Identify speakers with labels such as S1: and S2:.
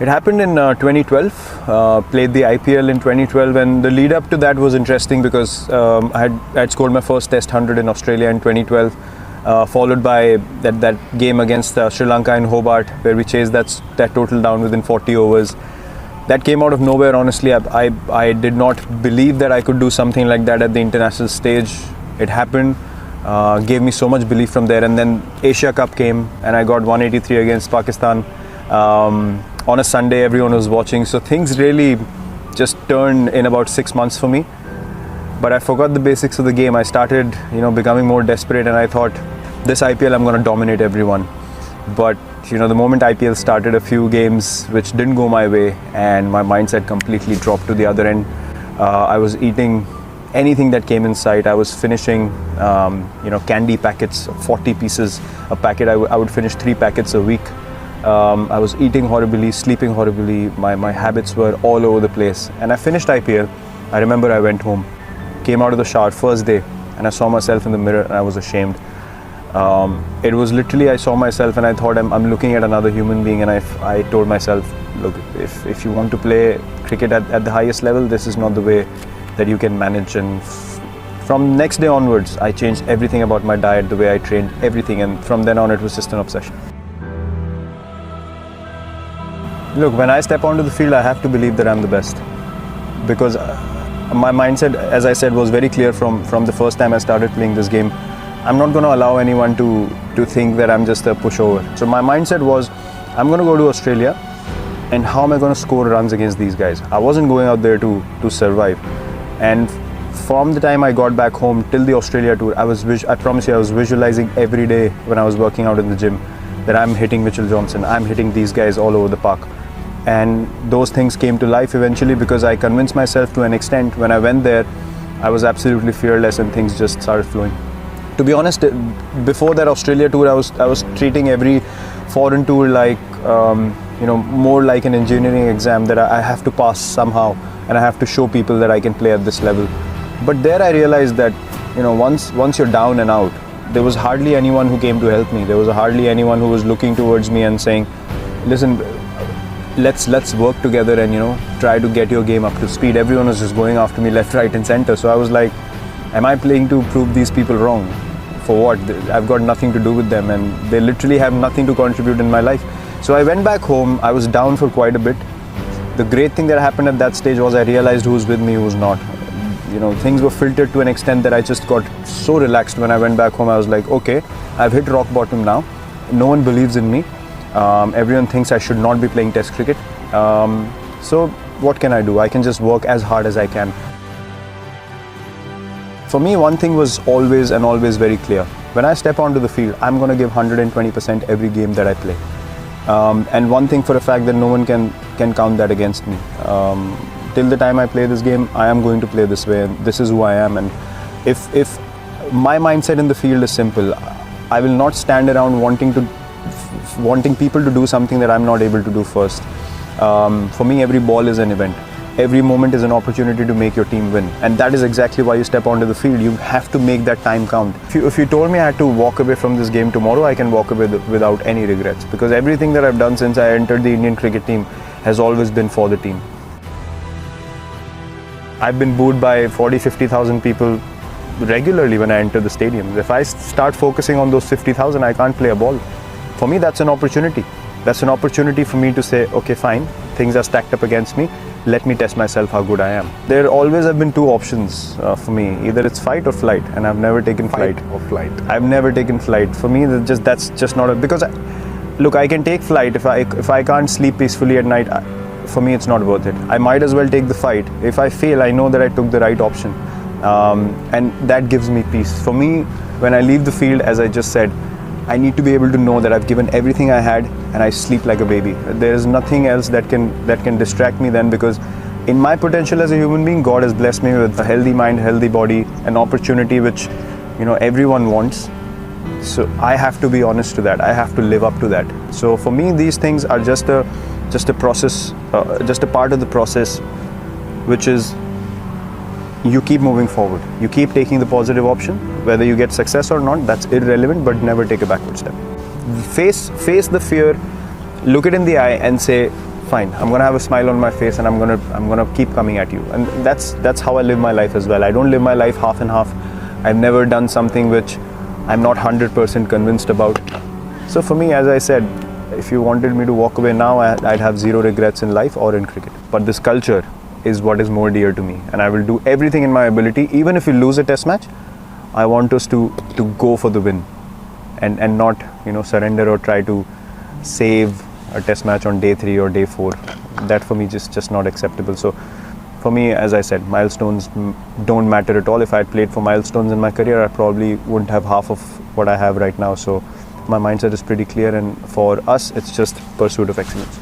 S1: It happened in 2012. Played the IPL in 2012, and the lead up to that was interesting because I had scored my first Test 100 in Australia in 2012, followed by that game against Sri Lanka in Hobart, where we chased that total down within 40 overs. That came out of nowhere. Honestly, I did not believe that I could do something like that at the international stage. It happened. Gave me so much belief from there, and then Asia Cup came, and I got 183 against Pakistan. On a Sunday, everyone was watching, so things really just turned in about 6 months for me. But I forgot the basics of the game. I started, becoming more desperate, and I thought, this IPL, I'm going to dominate everyone. But the moment IPL started, a few games which didn't go my way, and my mindset completely dropped to the other end. I was eating anything that came in sight. I was finishing, candy packets, 40 pieces a packet. I would finish 3 packets a week. I was eating horribly, sleeping horribly. My habits were all over the place. And I finished IPL. I remember I went home, came out of the shower first day, and I saw myself in the mirror, and I was ashamed. It was literally, I saw myself and I thought, I'm looking at another human being, and I told myself, look, if you want to play cricket at the highest level, this is not the way that you can manage. And from next day onwards, I changed everything about my diet, the way I trained, everything, and from then on it was just an obsession. Look, when I step onto the field, I have to believe that I'm the best, because my mindset, as I said, was very clear from the first time I started playing this game. I'm not going to allow anyone to think that I'm just a pushover. So my mindset was, I'm going to go to Australia, and how am I going to score runs against these guys? I wasn't going out there to survive. And from the time I got back home till the Australia tour, I promise you, I was visualizing every day when I was working out in the gym that I'm hitting Mitchell Johnson, I'm hitting these guys all over the park. And those things came to life eventually because I convinced myself to an extent. When I went there, I was absolutely fearless, and things just started flowing. To be honest, before that Australia tour, I was treating every foreign tour like, more like an engineering exam that I have to pass somehow, and I have to show people that I can play at this level. But there I realized that, once you're down and out, there was hardly anyone who came to help me. There was hardly anyone who was looking towards me and saying, listen, let's work together and try to get your game up to speed. Everyone was just going after me left, right and center. So I was like, am I playing to prove these people wrong? For what? I've got nothing to do with them, and they literally have nothing to contribute in my life. So I went back home. I was down for quite a bit. The great thing that happened at that stage was I realized who's with me, who's not. Things were filtered to an extent that I just got so relaxed. When I went back home, I was like, okay, I've hit rock bottom now. No one believes in me. Everyone thinks I should not be playing Test cricket. So what can I do? I can just work as hard as I can. For me, one thing was always very clear. When I step onto the field, I'm going to give 120% every game that I play. And one thing for a fact that no one can count that against me. Till the time I play this game, I am going to play this way, and this is who I am. And if my mindset in the field is simple, I will not stand around wanting people to do something that I'm not able to do first. For me, every ball is an event. Every moment is an opportunity to make your team win. And that is exactly why you step onto the field. You have to make that time count. If you told me I had to walk away from this game tomorrow, I can walk away without any regrets. Because everything that I've done since I entered the Indian cricket team has always been for the team. I've been booed by 40,000-50,000 people regularly when I enter the stadiums. If I start focusing on those 50,000, I can't play a ball. For me, that's an opportunity. That's an opportunity for me to say, okay, fine, things are stacked up against me. Let me test myself how good I am. There always have been 2 options for me. Either it's fight or flight, and I've never taken flight.
S2: Fight or flight?
S1: I've never taken flight. For me, that's just not because look, I can take flight if I can't sleep peacefully at night. For me, it's not worth it. I might as well take the fight. If I fail, I know that I took the right option, and that gives me peace. For me, when I leave the field, as I just said, I need to be able to know that I've given everything I had, and I sleep like a baby. There is nothing else that can distract me then, because in my potential as a human being, God has blessed me with a healthy mind, healthy body, an opportunity which everyone wants. So I have to be honest to that. I have to live up to that. So for me, these things are just a process, just a part of the process, which is you keep moving forward. You keep taking the positive option. Whether you get success or not, that's irrelevant, but never take a backward step. Face the fear, look it in the eye and say, fine. I'm gonna have a smile on my face, and I'm gonna keep coming at you. And that's how I live my life as well. I don't live my life half and half. I've never done something which I'm not 100% convinced about. So for me, as I said, if you wanted me to walk away now, I'd have zero regrets in life or in cricket. But this culture is what is more dear to me, and I will do everything in my ability. Even if we lose a test match, I want us to go for the win, and not surrender or try to save a test match on day 3 or day 4. That for me just not acceptable. So for me, as I said, milestones don't matter at all. If I had played for milestones in my career, I probably wouldn't have half of what I have right now. So my mindset is pretty clear, and for us, it's just pursuit of excellence.